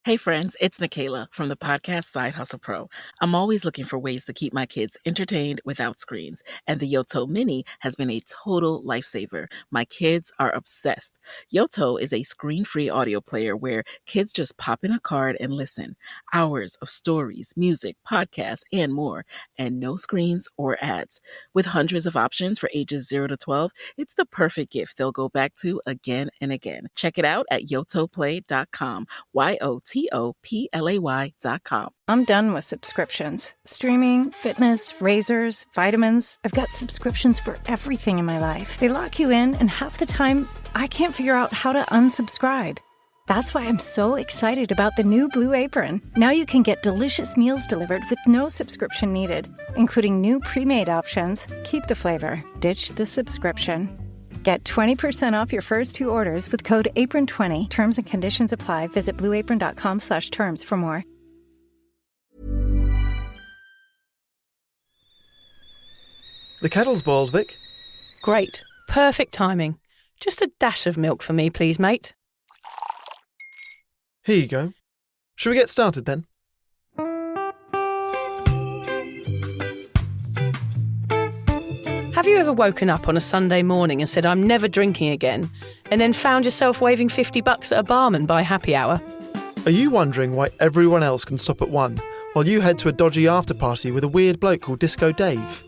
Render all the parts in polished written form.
Hey friends, it's Nikayla from the podcast Side Hustle Pro. I'm always looking for ways to keep my kids entertained without screens, and the Yoto Mini has been a total lifesaver. My kids are obsessed. Yoto is a screen-free audio player where kids just pop in a card and listen. Hours of stories, music, podcasts, and more, and no screens or ads. With hundreds of options for ages 0 to 12, it's the perfect gift they'll go back to again and again. Check it out at yotoplay.com. YOTOPLAY.com. I'm done with subscriptions. Streaming, fitness, razors, vitamins. I've got subscriptions for everything in my life. They lock you in, and half the time, I can't figure out how to unsubscribe. That's why I'm so excited about the new Blue Apron. Now you can get delicious meals delivered with no subscription needed, including new pre-made options. Keep the flavor, ditch the subscription. Get 20% off your first 2 orders with code APRON20. Terms and conditions apply. Visit blueapron.com/terms for more. The kettle's boiled, Vic. Great. Perfect timing. Just a dash of milk for me, please, mate. Here you go. Shall we get started then? Have you ever woken up on a Sunday morning and said, I'm never drinking again, and then found yourself waving $50 at a barman by happy hour? Are you wondering why everyone else can stop at 1 while you head to a dodgy after-party with a weird bloke called Disco Dave?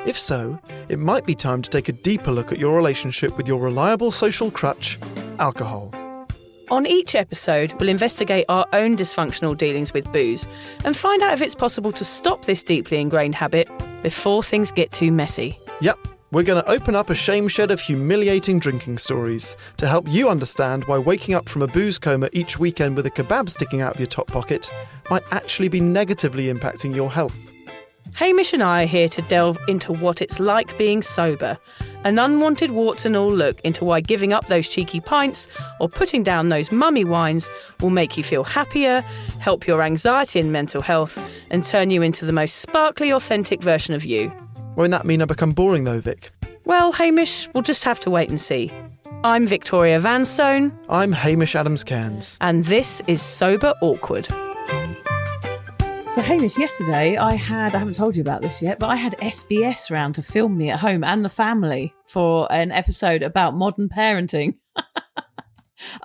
If so, it might be time to take a deeper look at your relationship with your reliable social crutch, alcohol. On each episode, we'll investigate our own dysfunctional dealings with booze and find out if it's possible to stop this deeply ingrained habit before things get too messy. Yep, we're going to open up a shame shed of humiliating drinking stories to help you understand why waking up from a booze coma each weekend with a kebab sticking out of your top pocket might actually be negatively impacting your health. Hamish and I are here to delve into what it's like being sober, an unwanted warts and all look into why giving up those cheeky pints or putting down those mummy wines will make you feel happier, help your anxiety and mental health, and turn you into the most sparkly, authentic version of you. Won't that mean I become boring though, Vic? Well, Hamish, we'll just have to wait and see. I'm Victoria Vanstone. I'm Hamish Adams-Cairns. And this is Sober Awkward. So Hamish, yesterday I haven't told you about this yet, but I had SBS round to film me at home and the family for an episode about modern parenting.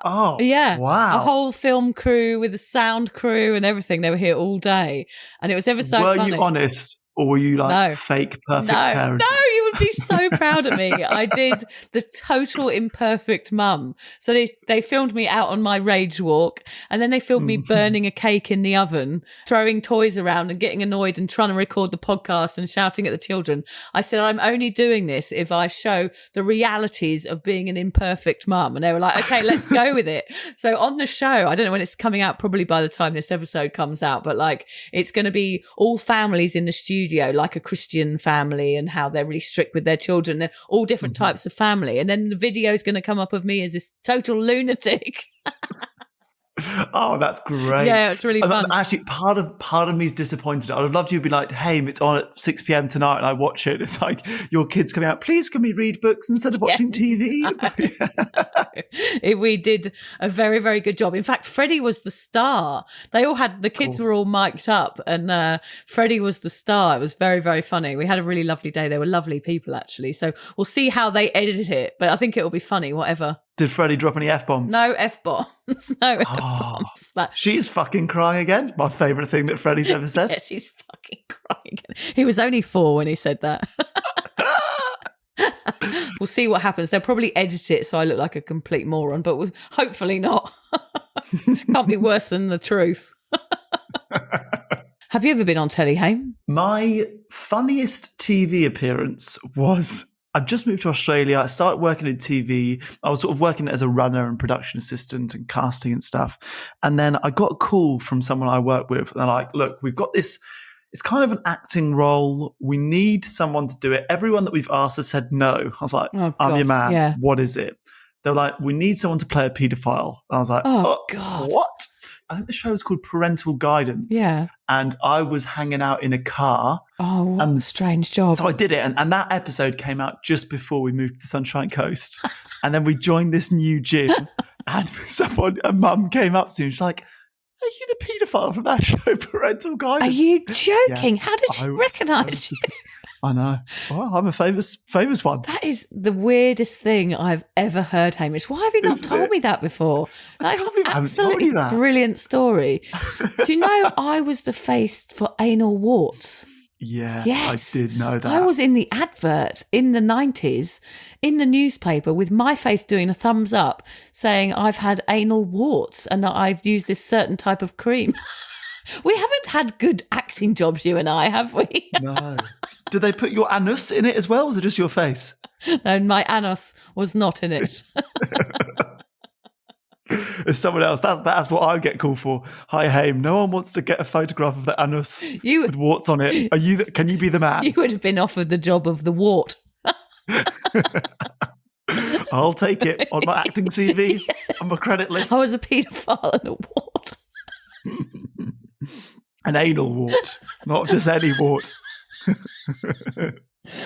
Oh, yeah. Wow. A whole film crew with a sound crew and everything. They were here all day. And it was ever so funny. Were you honest? Or were you fake perfect parent? No, you would be so proud of me. I did the total imperfect mum. So they filmed me out on my rage walk, and then they filmed me burning a cake in the oven, throwing toys around and getting annoyed and trying to record the podcast and shouting at the children. I said, I'm only doing this if I show the realities of being an imperfect mum. And they were like, okay, let's go with it. So on the show, I don't know when it's coming out, probably by the time this episode comes out, but it's going to be all families in the studio, like a Christian family, and how they're really strict with their children. They're all different types of family. And then the video is going to come up of me as this total lunatic. Oh, that's great. Yeah, it's really fun. Actually, part of me is disappointed. I would love to be like, hey, it's on at 6 p.m. tonight, and I watch it. It's like your kids coming out, please can we read books instead of watching TV? We did a very, very good job. In fact, Freddie was the star. They all had, the kids were all mic'd up, and Freddie was the star. It was very, very funny. We had a really lovely day. They were lovely people, actually. So we'll see how they edit it, but I think it will be funny, whatever. Did Freddie drop any F-bombs? No F-bombs. No F-bombs. She's fucking crying again. My favourite thing that Freddie's ever said. Yeah, she's fucking crying again. He was only 4 when he said that. We'll see what happens. They'll probably edit it so I look like a complete moron, but hopefully not. Can't be worse than the truth. Have you ever been on telly, Haim? My funniest TV appearance was... I've just moved to Australia. I started working in TV. I was sort of working as a runner and production assistant and casting and stuff. And then I got a call from someone I work with. They're like, look, we've got this, it's kind of an acting role. We need someone to do it. Everyone that we've asked has said no. I was like, I'm your man. Yeah. What is it? They're like, we need someone to play a paedophile. And I was like, God. What? I think the show is called Parental Guidance. Yeah. And I was hanging out in a car. Oh, what a strange job. So I did it. And that episode came out just before we moved to the Sunshine Coast. And then we joined this new gym. And a mum came up to me and she's like, Are you the paedophile from that show, Parental Guidance? Are you joking? Yes, How did she recognise you? I know. Well, I'm a famous one. That is the weirdest thing I've ever heard, Hamish. Why have you not Isn't told it? me that before? That is can't believe I an haven't told absolutely you that. brilliant story. Do you know I was the face for anal warts? Yes, I did know that. I was in the advert in the 90s in the newspaper with my face doing a thumbs up saying I've had anal warts and that I've used this certain type of cream. We haven't had good acting jobs, you and I, have we? No. Did they put your anus in it as well, or was it just your face? No, my anus was not in it. It's someone else. That's what I get called for. Hi, Haim. No one wants to get a photograph of the anus with warts on it. Are you? Can you be the man? You would have been offered the job of the wart. I'll take it on my acting CV, on my credit list. I was a paedophile and a wart. An anal wart, not just any wart.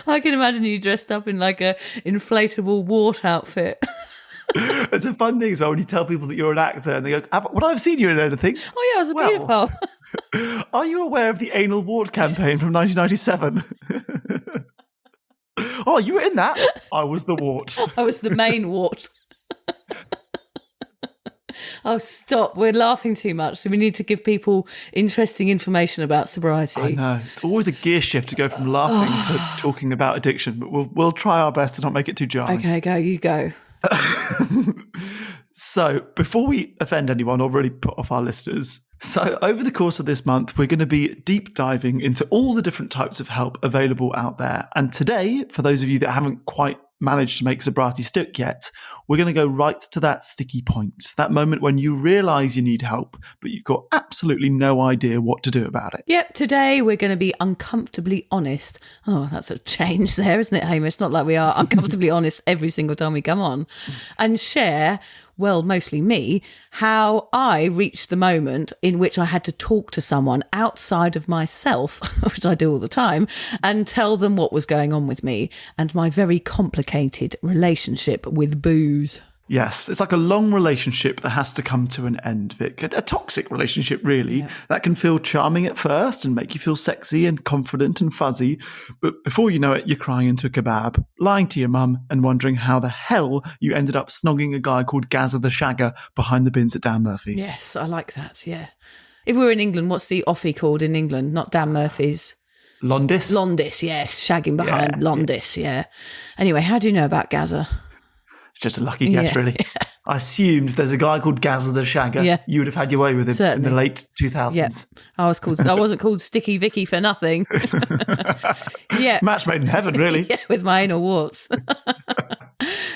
I can imagine you dressed up in like a inflatable wart outfit. It's a fun thing as well when you tell people that you're an actor and they go, would I have seen you in anything? Oh yeah, I was a paedophile. Are you aware of the anal wart campaign from 1997? Oh, you were in that? I was the wart. I was the main wart. Oh, stop. We're laughing too much. So we need to give people interesting information about sobriety. I know. It's always a gear shift to go from laughing to talking about addiction, but we'll try our best to not make it too jarring. Okay, you go. So before we offend anyone or really put off our listeners, so over the course of this month, we're going to be deep diving into all the different types of help available out there. And today, for those of you that haven't quite managed to make sobriety stick yet, we're going to go right to that sticky point, that moment when you realise you need help, but you've got absolutely no idea what to do about it. Yep, today we're going to be uncomfortably honest. Oh, that's a change there, isn't it, Hamish? Not like we are uncomfortably honest every single time we come on, and share, well, mostly me, how I reached the moment in which I had to talk to someone outside of myself, which I do all the time, and tell them what was going on with me and my very complicated relationship with booze. Yes, it's like a long relationship that has to come to an end, Vic. A toxic relationship, really. Yeah. That can feel charming at first and make you feel sexy and confident and fuzzy. But before you know it, you're crying into a kebab, lying to your mum and wondering how the hell you ended up snogging a guy called Gazza the Shagger behind the bins at Dan Murphy's. Yes, I like that, yeah. If we were in England, what's the offie called in England? Not Dan Murphy's. Londis? Londis, yes. Shagging behind Londis, yeah. Anyway, how do you know about Gazza? Just a lucky guess, really. Yeah. I assumed if there's a guy called Gazza the Shagger, you would have had your way with him in the late 2000s. Yep. I wasn't called Sticky Vicky for nothing. Yeah. Match made in heaven, really. Yeah, with my anal warts.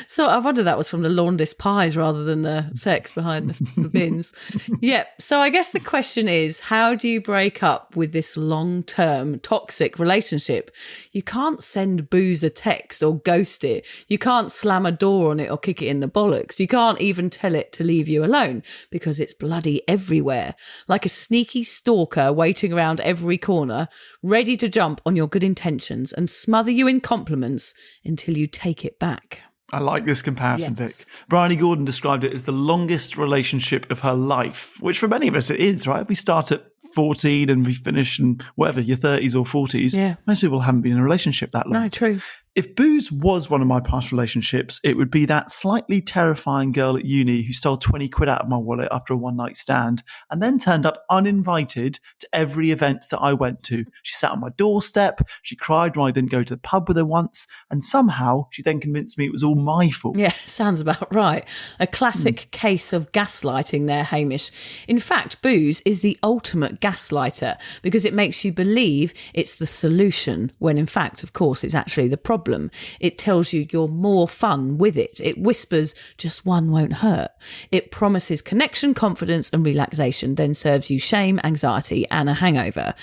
So I wonder that was from the Laundis pies rather than the sex behind the bins. Yeah. So I guess the question is, how do you break up with this long-term toxic relationship? You can't send booze a text or ghost it. You can't slam a door on it or kick it in the bollocks. You can't even tell it to leave you alone because it's bloody everywhere. Like a sneaky stalker waiting around every corner, ready to jump on your good intentions and smother you in compliments until you take it back. I like this comparison, yes. Vic. Bryony Gordon described it as the longest relationship of her life, which for many of us it is, right? We start at 14 and we finish in whatever, your 30s or 40s. Yeah. Most people haven't been in a relationship that long. No, true. If booze was one of my past relationships, it would be that slightly terrifying girl at uni who stole 20 quid out of my wallet after a one-night stand and then turned up uninvited to every event that I went to. She sat on my doorstep, she cried when I didn't go to the pub with her once, and somehow she then convinced me it was all my fault. Yeah, sounds about right. A classic case of gaslighting there, Hamish. In fact, booze is the ultimate gaslighter because it makes you believe it's the solution when in fact, of course, it's actually the problem. It tells you you're more fun with it. It whispers just one won't hurt. It promises connection, confidence and relaxation, then serves you shame, anxiety and a hangover.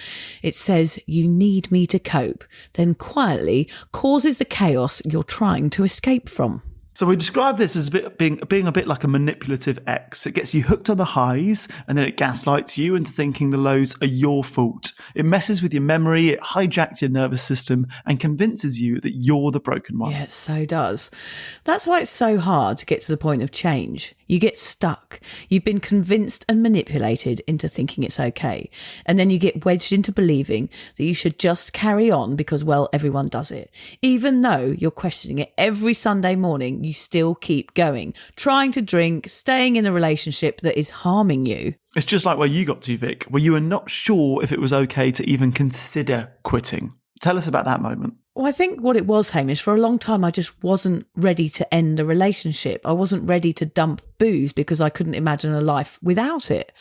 It says you need me to cope, then quietly causes the chaos you're trying to escape from. So we describe this as being a bit like a manipulative ex. It gets you hooked on the highs and then it gaslights you into thinking the lows are your fault. It messes with your memory, it hijacks your nervous system and convinces you that you're the broken one. Yeah, it so does. That's why it's so hard to get to the point of change. You get stuck. You've been convinced and manipulated into thinking it's okay. And then you get wedged into believing that you should just carry on because, well, everyone does it. Even though you're questioning it every Sunday morning, you still keep going, trying to drink, staying in a relationship that is harming you. It's just like where you got to, Vic, where you were not sure if it was okay to even consider quitting. Tell us about that moment. Well, I think what it was, Hamish, for a long time, I just wasn't ready to end a relationship. I wasn't ready to dump booze because I couldn't imagine a life without it.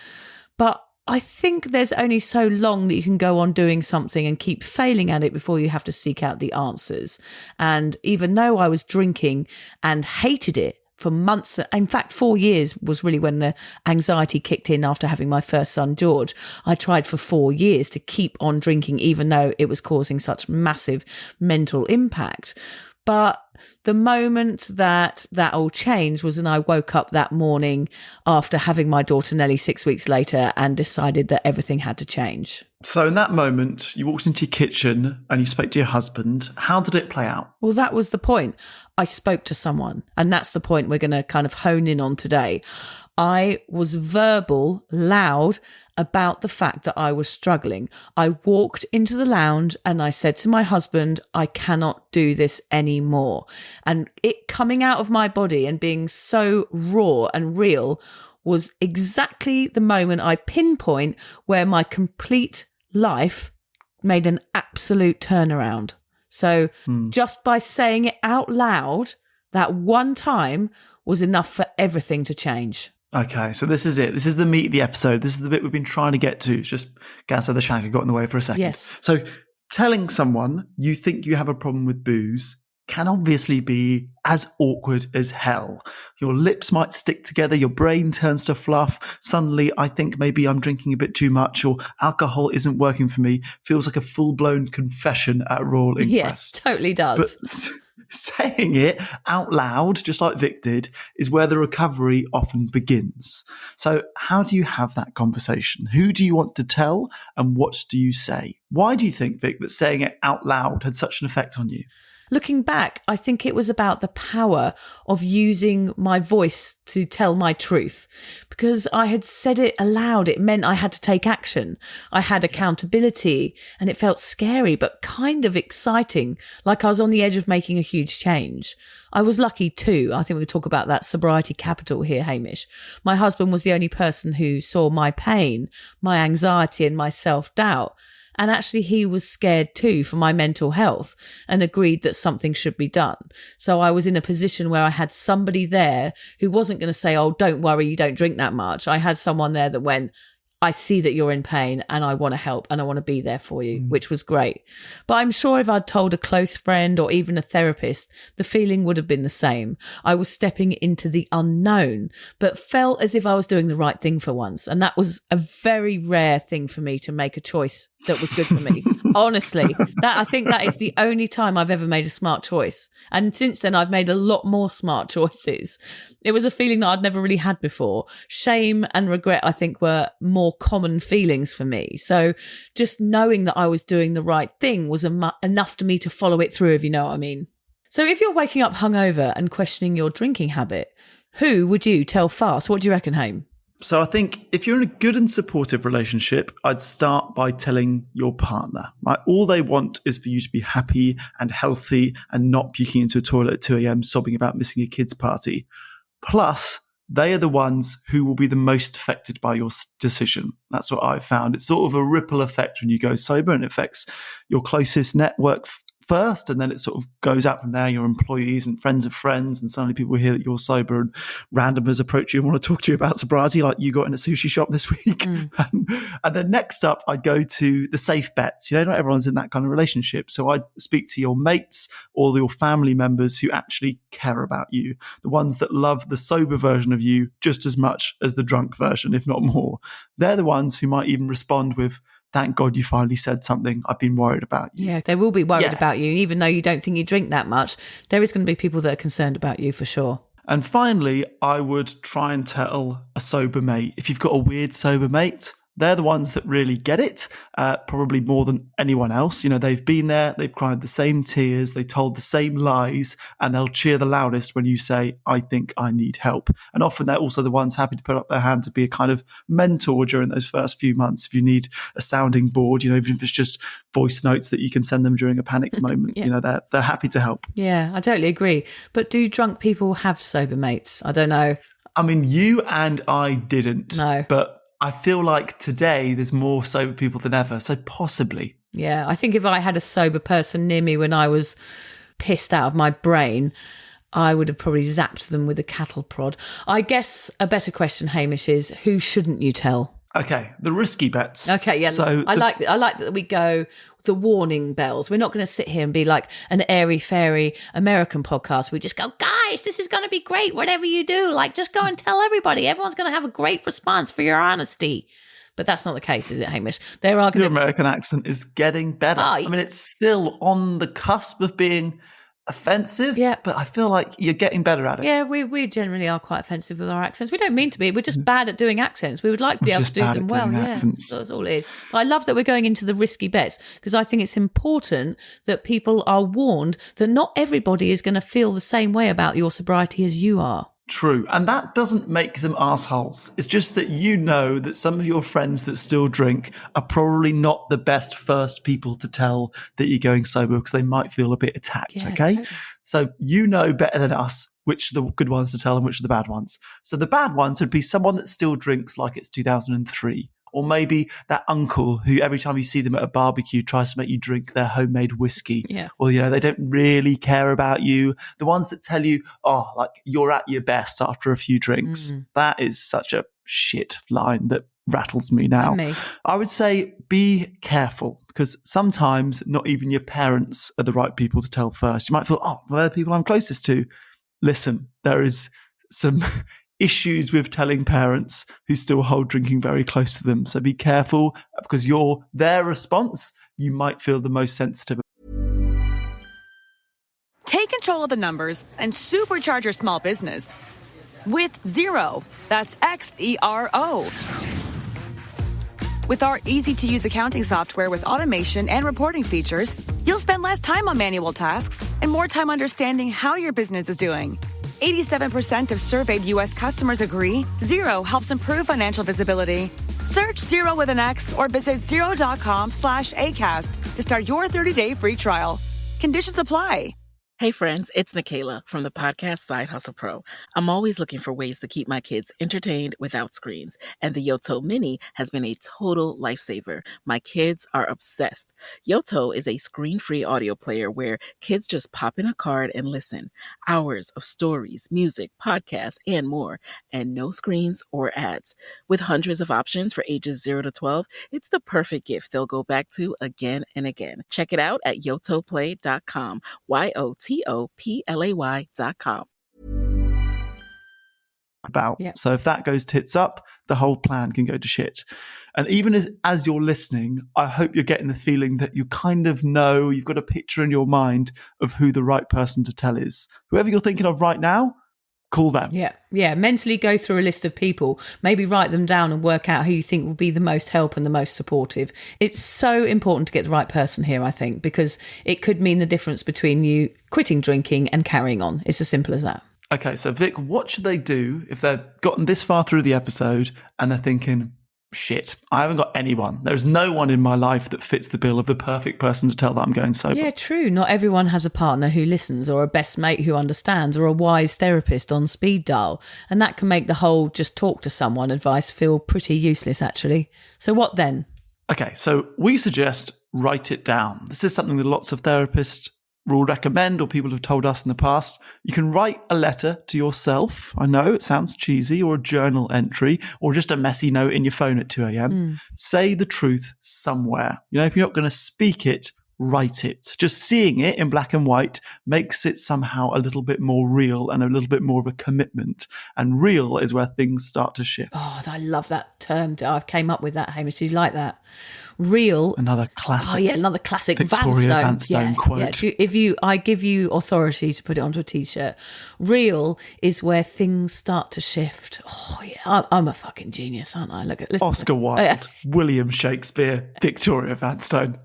But I think there's only so long that you can go on doing something and keep failing at it before you have to seek out the answers. And even though I was drinking and hated it for months, in fact, 4 years was really when the anxiety kicked in after having my first son, George. I tried for 4 years to keep on drinking, even though it was causing such massive mental impact. But the moment that all changed was when I woke up that morning after having my daughter nearly 6 weeks later and decided that everything had to change. So in that moment, you walked into your kitchen and you spoke to your husband. How did it play out? Well, that was the point. I spoke to someone, and that's the point we're going to kind of hone in on today. I was verbal, loud about the fact that I was struggling. I walked into the lounge and I said to my husband, I cannot do this anymore. And it coming out of my body and being so raw and real was exactly the moment I pinpoint where my complete life made an absolute turnaround. So just by saying it out loud, that one time was enough for everything to change. Okay, so this is it. This is the meat of the episode. This is the bit we've been trying to get to. It's just Gasso the Shagger got in the way for a second. Yes. So telling someone you think you have a problem with booze can obviously be as awkward as hell. Your lips might stick together, your brain turns to fluff. Suddenly, I think maybe I'm drinking a bit too much or alcohol isn't working for me. Feels like a full-blown confession at a royal inquest. Yes, totally does. But saying it out loud, just like Vic did, is where the recovery often begins. So how do you have that conversation? Who do you want to tell and what do you say? Why do you think, Vic, that saying it out loud had such an effect on you? Looking back, I think it was about the power of using my voice to tell my truth. Because I had said it aloud, it meant I had to take action. I had accountability, and it felt scary, but kind of exciting, like I was on the edge of making a huge change. I was lucky too. I think we could talk about that sobriety capital here, Hamish. My husband was the only person who saw my pain, my anxiety, and my self-doubt. And actually, he was scared too for my mental health and agreed that something should be done. So I was in a position where I had somebody there who wasn't going to say, oh, don't worry, you don't drink that much. I had someone there that went, I see that you're in pain and I want to help and I want to be there for you, which was great. But I'm sure if I'd told a close friend or even a therapist, the feeling would have been the same. I was stepping into the unknown, but felt as if I was doing the right thing for once. And that was a very rare thing for me to make a choice that was good for me. Honestly, I think that is the only time I've ever made a smart choice. And since then, I've made a lot more smart choices. It was a feeling that I'd never really had before. Shame and regret, I think, were more common feelings for me. So just knowing that I was doing the right thing was enough to me to follow it through, if you know what I mean. So if you're waking up hungover and questioning your drinking habit, who would you tell fast? What do you reckon, Haim? So I think if you're in a good and supportive relationship, I'd start by telling your partner. Right? All they want is for you to be happy and healthy and not puking into a toilet at 2 a.m. sobbing about missing a kid's party. Plus, they are the ones who will be the most affected by your decision. That's what I've found. It's sort of a ripple effect when you go sober, and it affects your closest network first, and then it sort of goes out from there, your employees and friends of friends, and suddenly people hear that you're sober and randomers approach you and want to talk to you about sobriety like you got in a sushi shop this week. And then next up, I'd go to the safe bets. You know, not everyone's in that kind of relationship. So I'd speak to your mates or your family members who actually care about you, the ones that love the sober version of you just as much as the drunk version, if not more. They're the ones who might even respond with, thank God you finally said something. I've been worried about you. Yeah, they will be worried about you. Even though you don't think you drink that much, there is going to be people that are concerned about you for sure. And finally, I would try and tell a sober mate. If you've got a weird sober mate, they're the ones that really get it, probably more than anyone else. They've been there, they've cried the same tears, they told the same lies, and they'll cheer the loudest when you say, I think I need help. And often they're also the ones happy to put up their hand to be a kind of mentor during those first few months. If you need a sounding board, even if it's just voice notes that you can send them during a panicked moment, they're happy to help. Yeah, I totally agree. But do drunk people have sober mates? I don't know. I mean, you and I didn't. No. But I feel like today there's more sober people than ever, so possibly. Yeah, I think if I had a sober person near me when I was pissed out of my brain, I would have probably zapped them with a cattle prod. I guess a better question, Hamish, is who shouldn't you tell? Okay, the risky bets. Okay, yeah. So I like that we go the warning bells. We're not going to sit here and be like an airy-fairy American podcast. We just go, guys, this is going to be great. Whatever you do, just go and tell everybody. Everyone's going to have a great response for your honesty. But that's not the case, is it, Hamish? Your American accent is getting better. I mean, it's still on the cusp of being offensive, but I feel like you're getting better at it. Yeah, we generally are quite offensive with our accents. We don't mean to be. We're just bad at doing accents. We would like to be able to do them well. Yeah, that's all it is. But I love that we're going into the risky bets because I think it's important that people are warned that not everybody is going to feel the same way about your sobriety as you are. True. And that doesn't make them assholes. It's just that that some of your friends that still drink are probably not the best first people to tell that you're going sober because they might feel a bit attacked, okay? Totally. So better than us which are the good ones to tell and which are the bad ones. So the bad ones would be someone that still drinks like it's 2003. Or maybe that uncle who every time you see them at a barbecue tries to make you drink their homemade whiskey. Yeah. Or, they don't really care about you. The ones that tell you, you're at your best after a few drinks. That is such a shit line that rattles me now. I would say be careful because sometimes not even your parents are the right people to tell first. You might feel, they're the people I'm closest to. Listen, there is some issues with telling parents who still hold drinking very close to them. So be careful because their response, you might feel the most sensitive. Take control of the numbers and supercharge your small business with Xero. That's Xero. With our easy-to-use accounting software with automation and reporting features, you'll spend less time on manual tasks and more time understanding how your business is doing. 87% of surveyed U.S. customers agree Xero helps improve financial visibility. Search Xero with an X or visit Xero.com/ACAST to start your 30-day free trial. Conditions apply. Hey friends, it's Nikayla from the podcast Side Hustle Pro. I'm always looking for ways to keep my kids entertained without screens, and the Yoto Mini has been a total lifesaver. My kids are obsessed. Yoto is a screen-free audio player where kids just pop in a card and listen. Hours of stories, music, podcasts, and more, and no screens or ads. With hundreds of options for ages 0 to 12, it's the perfect gift they'll go back to again and again. Check it out at yotoplay.com. YOTOPLAY.com. So if that goes tits up, the whole plan can go to shit. And even as you're listening, I hope you're getting the feeling that you kind of know, you've got a picture in your mind of who the right person to tell is. Whoever you're thinking of right now, call them. Yeah. Mentally go through a list of people, maybe write them down and work out who you think will be the most help and the most supportive. It's so important to get the right person here, I think, because it could mean the difference between you quitting drinking and carrying on. It's as simple as that. Okay, so Vic, what should they do if they've gotten this far through the episode and they're thinking, shit, I haven't got anyone. There's no one in my life that fits the bill of the perfect person to tell that I'm going sober. Yeah, true. Not everyone has a partner who listens or a best mate who understands or a wise therapist on speed dial. And that can make the whole just talk to someone advice feel pretty useless, actually. So what then? Okay, so we suggest write it down. This is something that lots of therapists will recommend or people have told us in the past. You can write a letter to yourself. I know it sounds cheesy, or a journal entry, or just a messy note in your phone at 2 a.m. Say the truth somewhere. If you're not going to speak it, write it. Just seeing it in black and white makes it somehow a little bit more real and a little bit more of a commitment. And real is where things start to shift. Oh, I love that term. I came up with that, Hamish. Do you like that? Real. Another classic. Oh yeah, another classic Victoria Vanstone quote. Yeah. I give you authority to put it onto a t-shirt. Real is where things start to shift. Oh yeah, I'm a fucking genius, aren't I? Listen Oscar Wilde, William Shakespeare, Victoria Vanstone.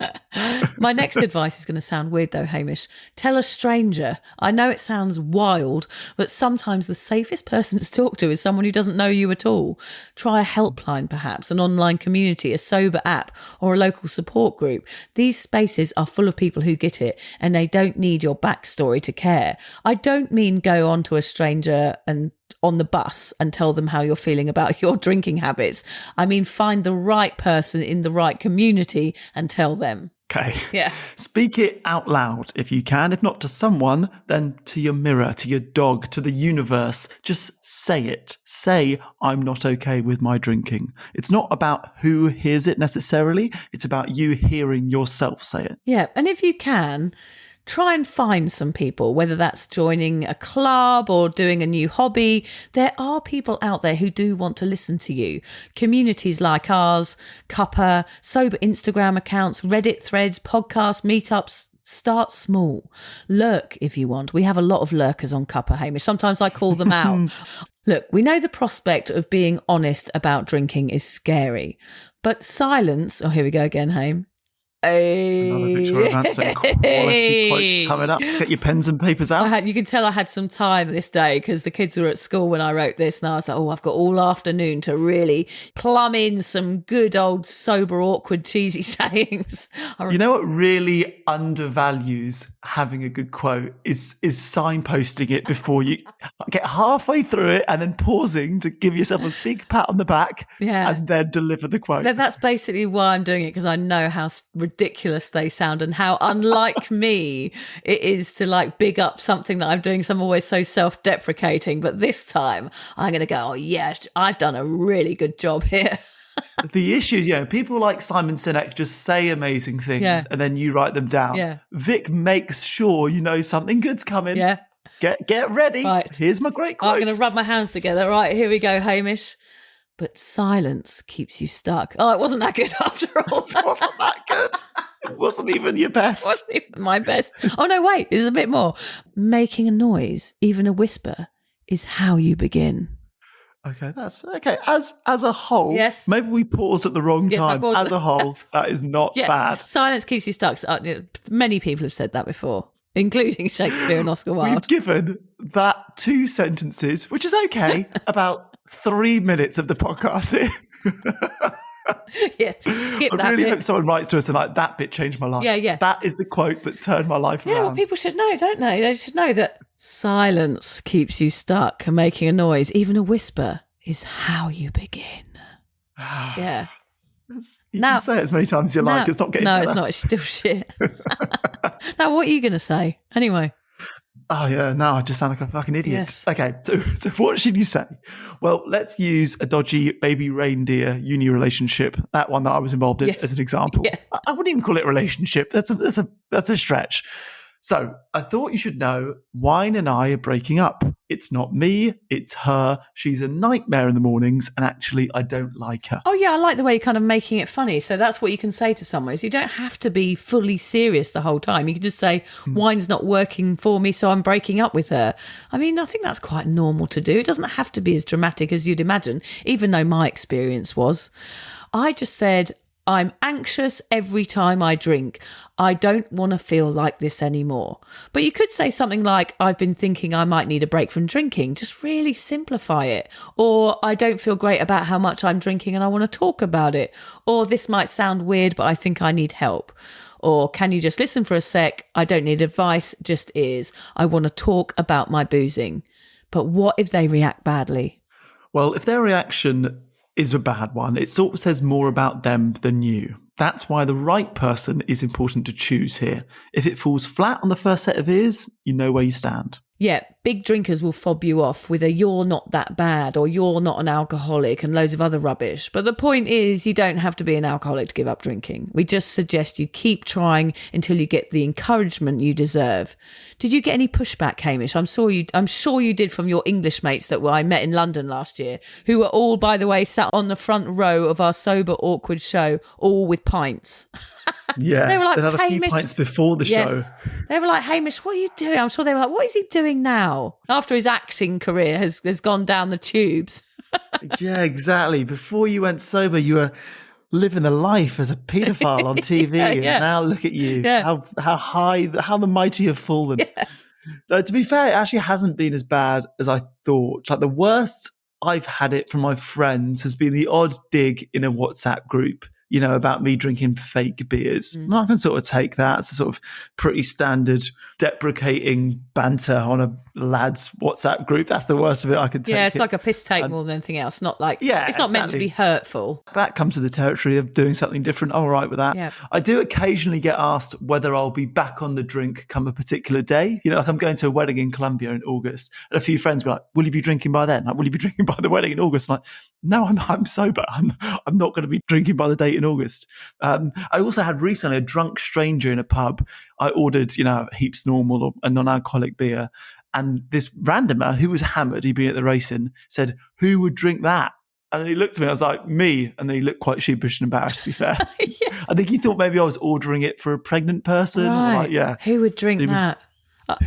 My next advice is going to sound weird though, Hamish. Tell a stranger. I know it sounds wild, but sometimes the safest person to talk to is someone who doesn't know you at all. Try a helpline, perhaps, an online community, a sober app, or a local support group. These spaces are full of people who get it, and they don't need your backstory to care. I don't mean go on to a stranger and on the bus and tell them how you're feeling about your drinking habits. I mean, find the right person in the right community and tell them. Okay. Yeah. Speak it out loud if you can. If not to someone, then to your mirror, to your dog, to the universe. Just say it. Say, I'm not okay with my drinking. It's not about who hears it necessarily. It's about you hearing yourself say it. Yeah. And if you can, try and find some people, whether that's joining a club or doing a new hobby. There are people out there who do want to listen to you. Communities like ours, Cuppa, sober Instagram accounts, Reddit threads, podcasts, meetups. Start small. Lurk if you want. We have a lot of lurkers on Cuppa, Hamish. Sometimes I call them out. Look, we know the prospect of being honest about drinking is scary, but silence... Oh, here we go again, Hame. Another Victoria Vanstone quality quote coming up. Get your pens and papers out. You can tell I had some time this day because the kids were at school when I wrote this, and I was like, I've got all afternoon to really plumb in some good old sober, awkward, cheesy sayings. You know what really undervalues having a good quote is signposting it before you get halfway through it and then pausing to give yourself a big pat on the back and then deliver the quote. That's basically why I'm doing it, because I know how ridiculous they sound and how unlike me it is to like big up something that I'm doing. So I'm always so self-deprecating, but this time I'm going to go, oh yeah, I've done a really good job here. The issue is, people like Simon Sinek just say amazing things and then you write them down. Yeah. Vic makes sure something good's coming. Yeah. Get ready. Right. Here's my great quote. I'm going to rub my hands together. Right, here we go, Hamish. But silence keeps you stuck. Oh, it wasn't that good after all. It wasn't that good. It wasn't even your best. It wasn't even my best. Oh, no, wait. There's a bit more. Making a noise, even a whisper, is how you begin. Okay, that's okay. As a whole, yes. Maybe we paused at the wrong time. As a whole, that is not bad. Silence keeps you stuck. Many people have said that before, including Shakespeare and Oscar Wilde. We've given that 2 sentences, which is okay, about 3 minutes of the podcast here. Yeah, skip that. I really bit. hope someone writes to us and that bit changed my life. Yeah. That is the quote that turned my life around. Yeah, well, people should know, don't they? They should know that silence keeps you stuck, and making a noise, even a whisper, is how you begin. Yeah. You can say it as many times as you like. It's not getting better. No, it's not. It's still shit. Now, what are you going to say? Anyway. Oh, yeah, no, I just sound like a fucking idiot. Yes. Okay, so what should you say? Well, let's use a dodgy baby reindeer uni relationship, that one that I was involved in, as an example. Yeah. I wouldn't even call it a relationship. That's a stretch. So I thought you should know Wine and I are breaking up. It's not me, it's her. She's a nightmare in the mornings, and actually I don't like her. Oh yeah, I like the way you're kind of making it funny. So that's what you can say to someone, is you don't have to be fully serious the whole time. You can just say, wine's not working for me, so I'm breaking up with her. I mean, I think that's quite normal to do. It doesn't have to be as dramatic as you'd imagine, even though my experience was. I just said, I'm anxious every time I drink. I don't want to feel like this anymore. But you could say something like, I've been thinking I might need a break from drinking. Just really simplify it. Or I don't feel great about how much I'm drinking and I want to talk about it. Or this might sound weird, but I think I need help. Or can you just listen for a sec? I don't need advice, just ears. I want to talk about my boozing. But what if they react badly? Well, if their reaction is a bad one, it sort of says more about them than you. That's why the right person is important to choose here. If it falls flat on the first set of ears, you know where you stand. Yeah, big drinkers will fob you off with a "you're not that bad" or "you're not an alcoholic" and loads of other rubbish. But the point is, you don't have to be an alcoholic to give up drinking. We just suggest you keep trying until you get the encouragement you deserve. Did you get any pushback, Hamish? I'm sure you did, from your English mates that I met in London last year, who were all, by the way, sat on the front row of our Sober Awkward show, all with pints. Yeah, they were like, they had a few Hamish, pints before the show. They were like, Hamish, what are you doing? I'm sure they were like, what is he doing now? After his acting career has gone down the tubes. Yeah, exactly. Before you went sober, you were living the life as a paedophile on TV. Yeah. And now look at you. Yeah. How the mighty have fallen. Yeah. No, to be fair, it actually hasn't been as bad as I thought. Like, the worst I've had it from my friends has been the odd dig in a WhatsApp group, you know, about me drinking fake beers. And I can sort of take that. It's a sort of pretty standard deprecating banter on a lad's WhatsApp group. That's the worst of it I can take. Yeah, it's like a piss take more than anything else. Not like, yeah, it's not meant to be hurtful. That comes to the territory of doing something different. I'm all right with that. Yeah. I do occasionally get asked whether I'll be back on the drink come a particular day. You know, like I'm going to a wedding in Colombia in August, and a few friends were like, will you be drinking by then? Like, will you be drinking by the wedding in August? I'm like, no, I'm sober. I'm not going to be drinking by the date in August. I also had recently a drunk stranger in a pub. I ordered, you know, heaps normal or a non-alcoholic beer. And this randomer who was hammered, he'd been at the racing, said, who would drink that? And then he looked at me, I was like, me. And then he looked quite sheepish and embarrassed, to be fair. Yeah. I think he thought maybe I was ordering it for a pregnant person. Right. Like, yeah. Who would drink that?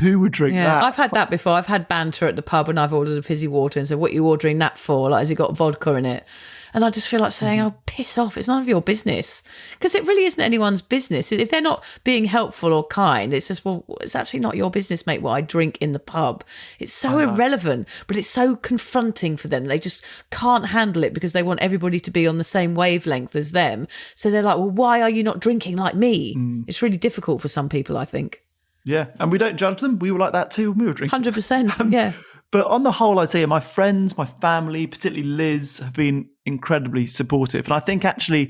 Who would drink that? I've had that before. I've had banter at the pub and I've ordered a fizzy water and said, what are you ordering that for? Like, has it got vodka in it? And I just feel like saying, oh, piss off. It's none of your business. Because it really isn't anyone's business. If they're not being helpful or kind, it's just, well, it's actually not your business, mate, what I drink in the pub. It's so irrelevant, but it's so confronting for them. They just can't handle it because they want everybody to be on the same wavelength as them. So they're like, well, why are you not drinking like me? It's really difficult for some people, I think. Yeah, and we don't judge them. We were like that too when we were drinking. 100%, yeah. But on the whole, I'd say my friends, my family, particularly Liz, have been incredibly supportive. And I think actually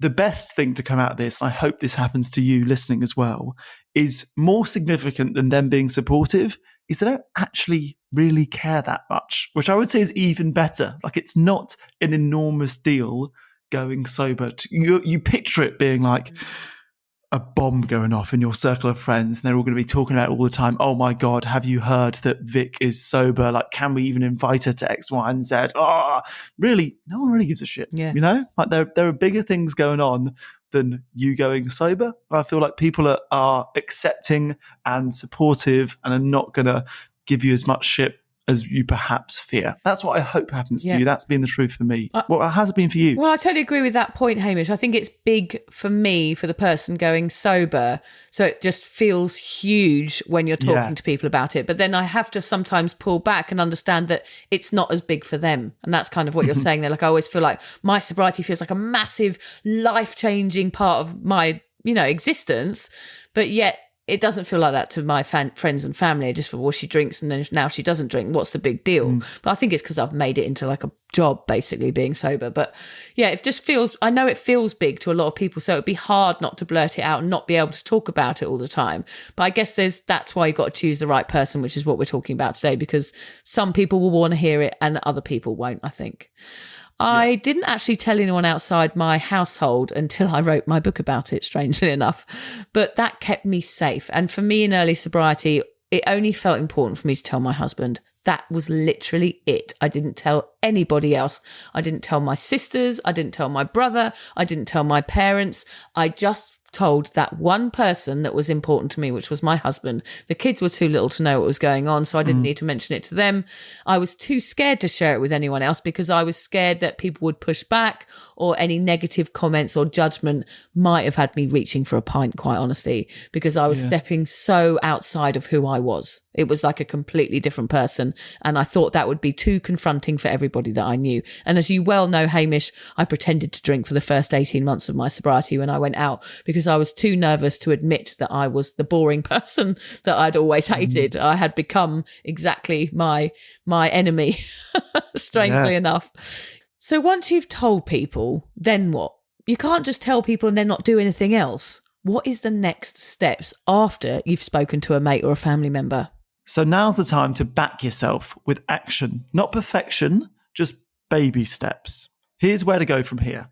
the best thing to come out of this, and I hope this happens to you listening as well, is more significant than them being supportive, is they don't actually really care that much, which I would say is even better. Like, it's not an enormous deal going sober. You picture it being like a bomb going off in your circle of friends, and they're all going to be talking about it all the time. Oh my God, have you heard that Vic is sober? Like, can we even invite her to X, Y, and Z? Oh, really? No one really gives a shit. Yeah. You know, like there are bigger things going on than you going sober. And I feel like people are accepting and supportive and are not going to give you as much shit as you perhaps fear. That's what I hope happens to you. That's been the truth for me. What has it been for you? Well, I totally agree with that point, Hamish. I think it's big for me, for the person going sober. So it just feels huge when you're talking to people about it. But then I have to sometimes pull back and understand that it's not as big for them. And that's kind of what you're saying there. Like, I always feel like my sobriety feels like a massive life-changing part of my, existence. But yet it doesn't feel like that to my friends and family. I just feel, well, she drinks and then now she doesn't drink. What's the big deal? But I think it's because I've made it into like a job, basically, being sober. But yeah, it just feels, I know it feels big to a lot of people. So it'd be hard not to blurt it out and not be able to talk about it all the time. But I guess that's why you've got to choose the right person, which is what we're talking about today, because some people will want to hear it and other people won't, I think. I didn't actually tell anyone outside my household until I wrote my book about it, strangely enough. But that kept me safe. And for me in early sobriety, it only felt important for me to tell my husband. That was literally it. I didn't tell anybody else. I didn't tell my sisters. I didn't tell my brother. I didn't tell my parents. I just told that one person that was important to me, which was my husband. The kids were too little to know what was going on, so I didn't need to mention it to them. I was too scared to share it with anyone else because I was scared that people would push back or any negative comments or judgment might have had me reaching for a pint, quite honestly, because I was stepping so outside of who I was. It was like a completely different person. And I thought that would be too confronting for everybody that I knew. And as you well know, Hamish, I pretended to drink for the first 18 months of my sobriety when I went out because I was too nervous to admit that I was the boring person that I'd always hated. I had become exactly my enemy, strangely enough. So once you've told people, then what? You can't just tell people and then not do anything else. What is the next steps after you've spoken to a mate or a family member? So now's the time to back yourself with action, not perfection, just baby steps. Here's where to go from here.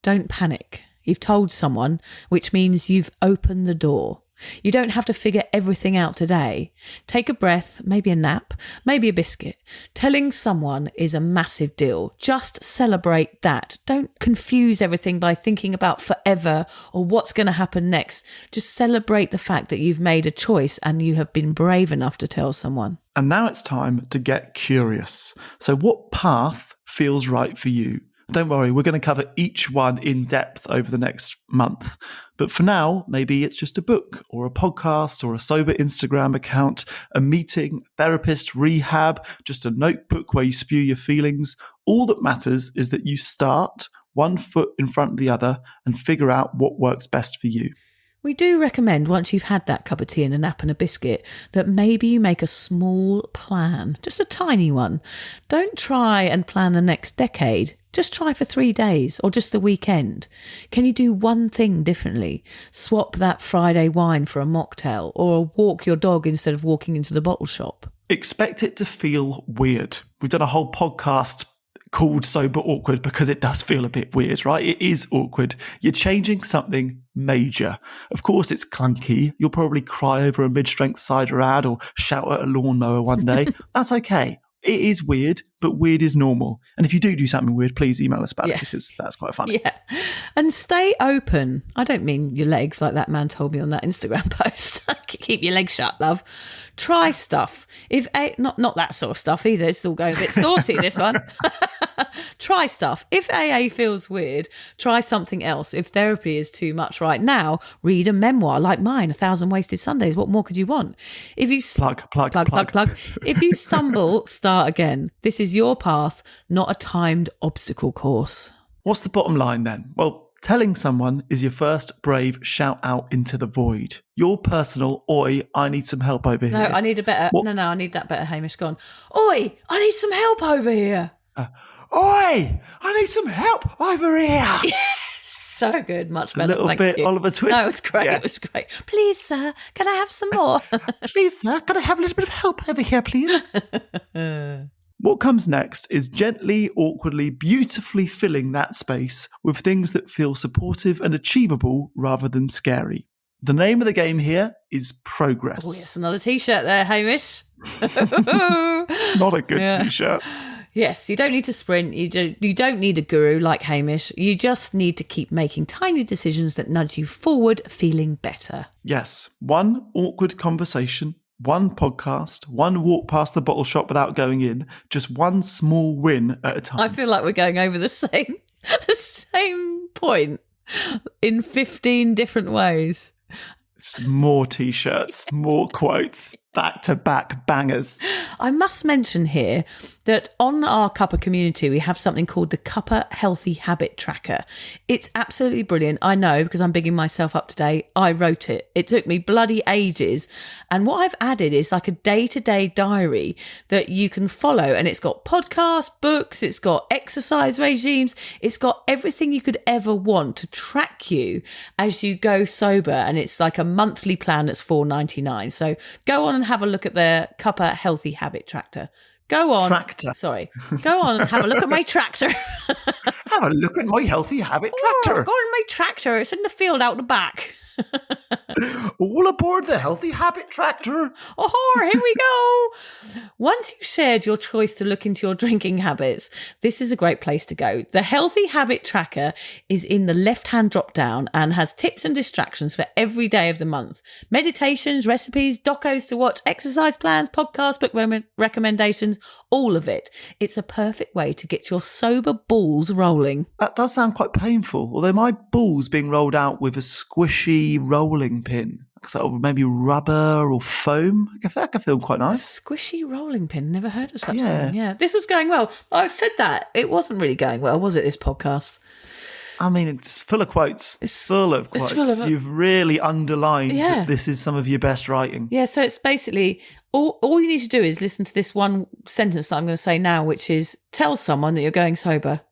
Don't panic. You've told someone, which means you've opened the door. You don't have to figure everything out today. Take a breath, maybe a nap, maybe a biscuit. Telling someone is a massive deal. Just celebrate that. Don't confuse everything by thinking about forever or what's going to happen next. Just celebrate the fact that you've made a choice and you have been brave enough to tell someone. And now it's time to get curious. So what path feels right for you? Don't worry, we're going to cover each one in depth over the next month. But for now, maybe it's just a book or a podcast or a sober Instagram account, a meeting, therapist, rehab, just a notebook where you spew your feelings. All that matters is that you start one foot in front of the other and figure out what works best for you. We do recommend, once you've had that cup of tea and a nap and a biscuit, that maybe you make a small plan, just a tiny one. Don't try and plan the next decade. Just try for 3 days or just the weekend. Can you do one thing differently? Swap that Friday wine for a mocktail or walk your dog instead of walking into the bottle shop. Expect it to feel weird. We've done a whole podcast called Sober Awkward because it does feel a bit weird, right? It is awkward. You're changing something major. Of course, it's clunky. You'll probably cry over a mid-strength cider ad or shout at a lawnmower one day. That's okay. It is weird, but weird is normal. And if you do something weird, please email us about it because that's quite funny. Yeah. And stay open. I don't mean your legs like that man told me on that Instagram post. Keep your legs shut, love. Try stuff. Not that sort of stuff either. It's all going a bit saucy, this one. Try stuff. If AA feels weird, try something else. If therapy is too much right now, read a memoir like mine, 1,000 Wasted Sundays. What more could you want? If you plug. If you stumble, start again. This is your path, not a timed obstacle course. What's the bottom line then? Well, telling someone is your first brave shout out into the void. Your personal, oi, I need some help over here. No, I need a better. What? No, I need that better. Hamish, go on. Oi, I need some help over here. Oi, I need some help over here. So good, much better. A little Thank bit you. Oliver Twist. No, it was great. Yeah. It was great. Please, sir, can I have some more? Please, sir, can I have a little bit of help over here, please? What comes next is gently, awkwardly, beautifully filling that space with things that feel supportive and achievable rather than scary. The name of the game here is progress. Oh, yes, another T-shirt there, Hamish. Not a good T-shirt. Yes, you don't need to sprint. You don't need a guru like Hamish. You just need to keep making tiny decisions that nudge you forward, feeling better. Yes, one awkward conversation, one podcast, one walk past the bottle shop without going in, just one small win at a time. I feel like we're going over the same point in 15 different ways. More T-shirts, more quotes, back-to-back bangers. I must mention here that on our Cuppa community, we have something called the Cuppa Healthy Habit Tracker. It's absolutely brilliant. I know, because I'm bigging myself up today. I wrote it. It took me bloody ages. And what I've added is like a day-to-day diary that you can follow. And it's got podcasts, books, it's got exercise regimes, it's got everything you could ever want to track you as you go sober. And it's like a monthly plan that's $4.99. So go on and have a look at the Cuppa Healthy Habit Tracker. Go on. Tractor. Sorry. Go on and have a look at my tractor. Have a look at my healthy habit tractor. Go on my tractor. It's in the field out the back. All aboard the healthy habit tractor. Oh, here we go. Once you've shared your choice to look into your drinking habits, this is a great place to go. The Healthy Habit Tracker is in the left-hand drop-down and has tips and distractions for every day of the month. Meditations, recipes, docos to watch, exercise plans, podcasts, book recommendations, all of it. It's a perfect way to get your sober balls rolling. That does sound quite painful, although my balls being rolled out with a squishy rolling pin, sort of maybe rubber or foam. That could feel quite nice. Squishy rolling pin. Never heard of such thing. Yeah, this was going well. I said that. It wasn't really going well, was it, this podcast? I mean, it's full of quotes. It's full of quotes. You've really underlined that this is some of your best writing. Yeah, so it's basically, all you need to do is listen to this one sentence that I'm going to say now, which is, tell someone that you're going sober.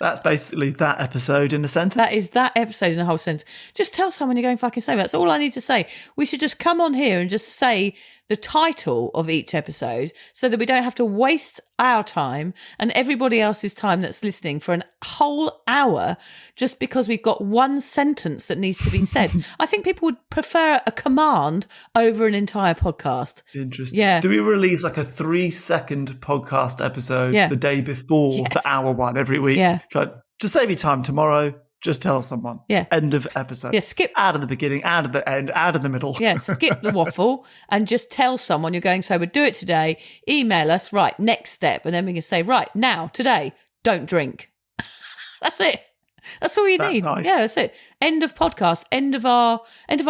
That's basically that episode in a sentence. That is that episode in a whole sentence. Just tell someone you're going fucking sober. That's all I need to say. We should just come on here and just say the title of each episode so that we don't have to waste our time and everybody else's time that's listening for a whole hour just because we've got one sentence that needs to be said. I think people would prefer a command over an entire podcast. Interesting. Yeah. Do we release like a 3-second podcast episode Yeah. the day before Yes. the hour one every week? Yeah. Like, to save you time tomorrow, just tell someone. Yeah. End of episode. Yeah, skip. Out of the beginning, out of the end, out of the middle. Yeah, skip the waffle and just tell someone you're going sober, do it today, email us, right, next step. And then we can say, right, now, today, don't drink. That's it. That's all you That's need. nice. Yeah, that's it. End of podcast, end of our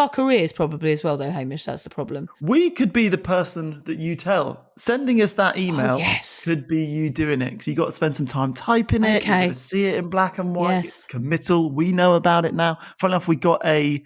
careers probably as well, though, Hamish. That's the problem. We could be the person that you tell. Sending us that email yes. could be you doing it, because you got to spend some time typing it. Okay. You're going to see it in black and white. Yes. It's committal. We know about it now. Funny enough, we got a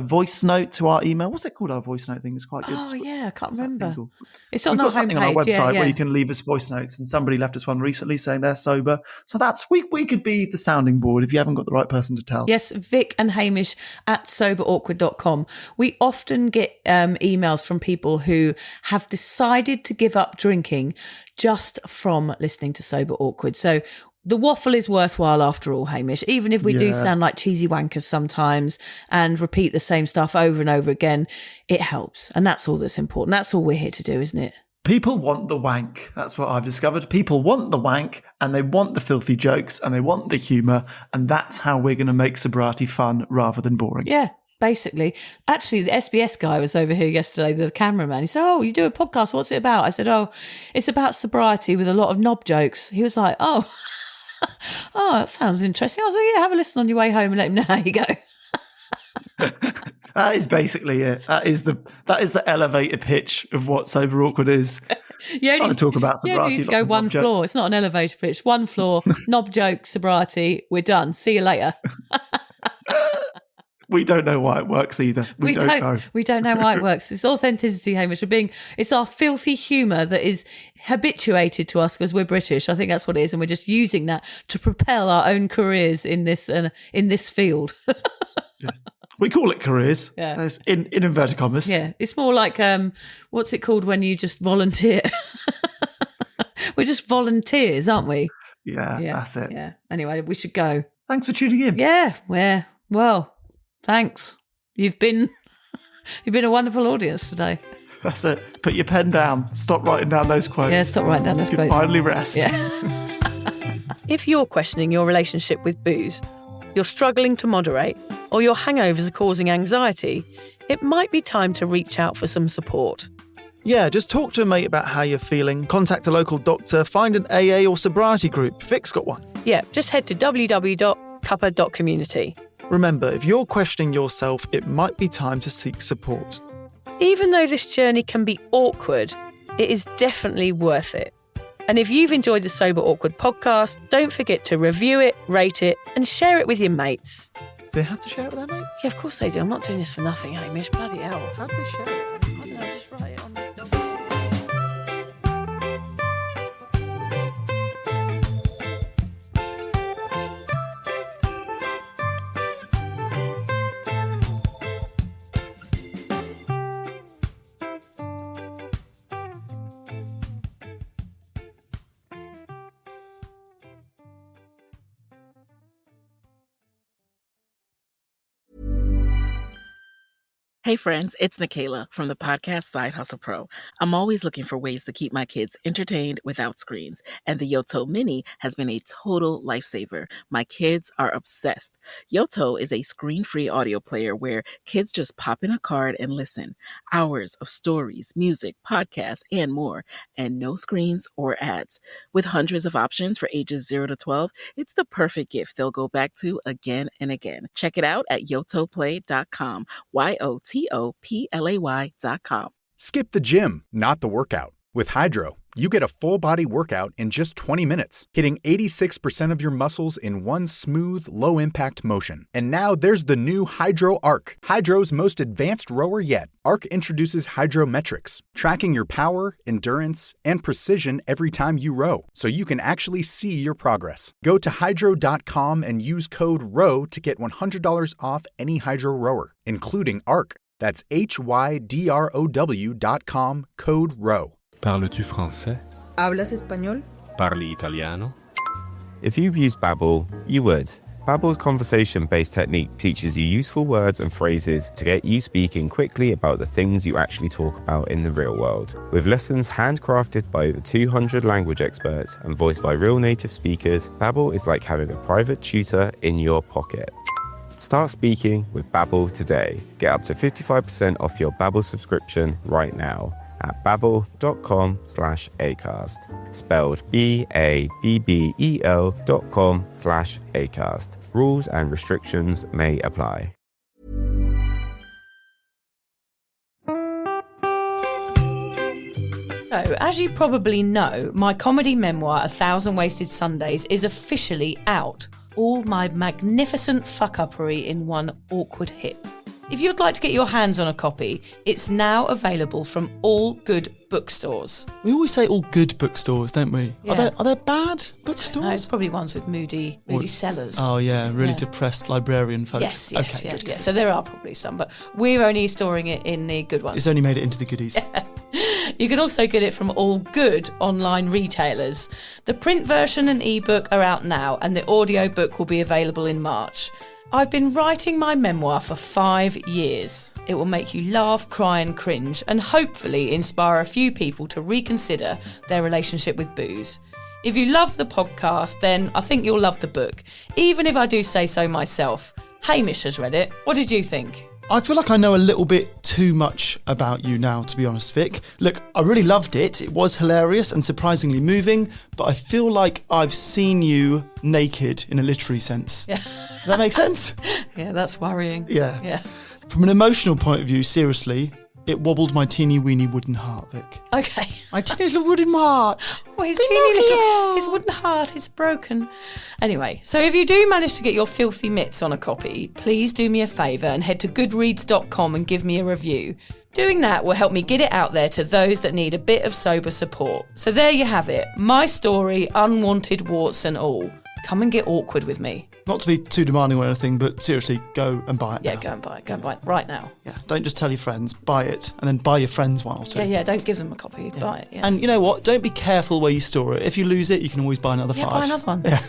voice note to our email. What's it called? Our voice note thing is quite good. Oh, yeah, I can't What's that thing remember. called? It's on We've our got something on our homepage, website yeah. where you can leave us voice notes, and somebody left us one recently saying they're sober. So that's we could be the sounding board if you haven't got the right person to tell. Yes, Vic and Hamish at soberawkward.com. We often get emails from people who have decided to give up drinking just from listening to Sober Awkward. So the waffle is worthwhile after all, Hamish, even if we do Yeah. sound like cheesy wankers sometimes and repeat the same stuff over and over again, it helps. And that's all that's important. That's all we're here to do, isn't it? People want the wank. That's what I've discovered. People want the wank, and they want the filthy jokes, and they want the humour, and that's how we're going to make sobriety fun rather than boring. Yeah, basically. Actually, the SBS guy was over here yesterday, the cameraman. He said, oh, you do a podcast. What's it about? I said, oh, it's about sobriety with a lot of knob jokes. He was like, oh, oh, that sounds interesting. I was like, yeah, have a listen on your way home and let him know how you go. That is basically it. That is the elevator pitch of what Sober Awkward is. You only, I want to talk about you only sobriety. need to lots go of one knob jokes. floor. It's not an elevator pitch. One floor, knob joke, sobriety. We're done. See you later. We don't know why it works either. We don't know. We don't know why it works. It's authenticity, Hamish. It's our filthy humour that is habituated to us because we're British. I think that's what it is, and we're just using that to propel our own careers in this field. Yeah. We call it careers. Yeah. That's in inverted commas. Yeah, it's more like what's it called when you just volunteer? We're just volunteers, aren't we? Yeah, that's it. Yeah. Anyway, we should go. Thanks for tuning in. Yeah. Well, thanks. You've been a wonderful audience today. That's it. Put your pen down. Stop writing down those quotes. Yeah, stop writing down those You can quotes. finally rest. Yeah. If you're questioning your relationship with booze, you're struggling to moderate, or your hangovers are causing anxiety, it might be time to reach out for some support. Yeah, just talk to a mate about how you're feeling, contact a local doctor, find an AA or sobriety group. Vic's got one. Yeah, just head to www.cuppa.community. Remember, if you're questioning yourself, it might be time to seek support. Even though this journey can be awkward, it is definitely worth it. And if you've enjoyed the Sober Awkward podcast, don't forget to review it, rate it, and share it with your mates. Do they have to share it with their mates? Yeah, of course they do. I'm not doing this for nothing, Hamish. Bloody hell. How do they share it? I don't know, just write it on the... Hey friends, it's Nikayla from the podcast Side Hustle Pro. I'm always looking for ways to keep my kids entertained without screens, and the Yoto Mini has been a total lifesaver. My kids are obsessed. Yoto is a screen-free audio player where kids just pop in a card and listen. Hours of stories, music, podcasts, and more, and no screens or ads. With hundreds of options for ages 0 to 12, it's the perfect gift they'll go back to again and again. Check it out at yotoplay.com. YOTOPLAY.com. Skip the gym, not the workout. With Hydro, you get a full-body workout in just 20 minutes, hitting 86% of your muscles in one smooth, low-impact motion. And now there's the new Hydro Arc, Hydro's most advanced rower yet. Arc introduces Hydrometrics, tracking your power, endurance, and precision every time you row, so you can actually see your progress. Go to hydro.com and use code ROW to get $100 off any Hydro rower, including Arc. That's HYDROW.com, code ROW. Parles-tu français? ¿Hablas español? Parli italiano? If you've used Babbel, you would. Babbel's conversation-based technique teaches you useful words and phrases to get you speaking quickly about the things you actually talk about in the real world. With lessons handcrafted by over 200 language experts and voiced by real native speakers, Babbel is like having a private tutor in your pocket. Start speaking with Babbel today. Get up to 55% off your Babbel subscription right now at babbel.com/acast. Spelled BABBEL.com/acast. Rules and restrictions may apply. So, as you probably know, my comedy memoir, 1,000 Wasted Sundays, is officially out. All my magnificent fuck-uppery in one awkward hit. If you'd like to get your hands on a copy, it's now available from all good bookstores. We always say all good bookstores, don't we? Yeah. Are there bad No, bookstores? it's probably ones with moody sellers. Oh yeah, really Yeah. depressed librarian folk. Yes, Okay, good. yeah. So there are probably some, but we're only storing it in the good ones. It's only made it into the goodies. You can also get it from all good online retailers. The print version and ebook are out now, and the audiobook will be available in March. I've been writing my memoir for 5 years. It will make you laugh, cry and cringe, and hopefully inspire a few people to reconsider their relationship with booze. If you love the podcast, then I think you'll love the book, even if I do say so myself. Hamish has read it. What did you think? I feel like I know a little bit too much about you now, to be honest, Vic. Look, I really loved it. It was hilarious and surprisingly moving, but I feel like I've seen you naked in a literary sense. Yeah. Does that make sense? Yeah, that's worrying. Yeah. From an emotional point of view, seriously, it wobbled my teeny weeny wooden heart, Vic. Okay. My teeny little wooden heart. Well, his teeny little, his wooden heart is broken. Anyway, so if you do manage to get your filthy mitts on a copy, please do me a favour and head to goodreads.com and give me a review. Doing that will help me get it out there to those that need a bit of sober support. So there you have it. My story, unwanted warts and all. Come and get awkward with me. Not to be too demanding or anything, but seriously, go and buy it Yeah, now. go and buy it. Go and buy it right now. Yeah, don't just tell your friends, buy it, and then buy your friends one or two. Yeah, don't give them a copy. Buy it. Yeah. And you know what? Don't be careful where you store it. If you lose it, you can always buy another 5. Buy another one. Yeah.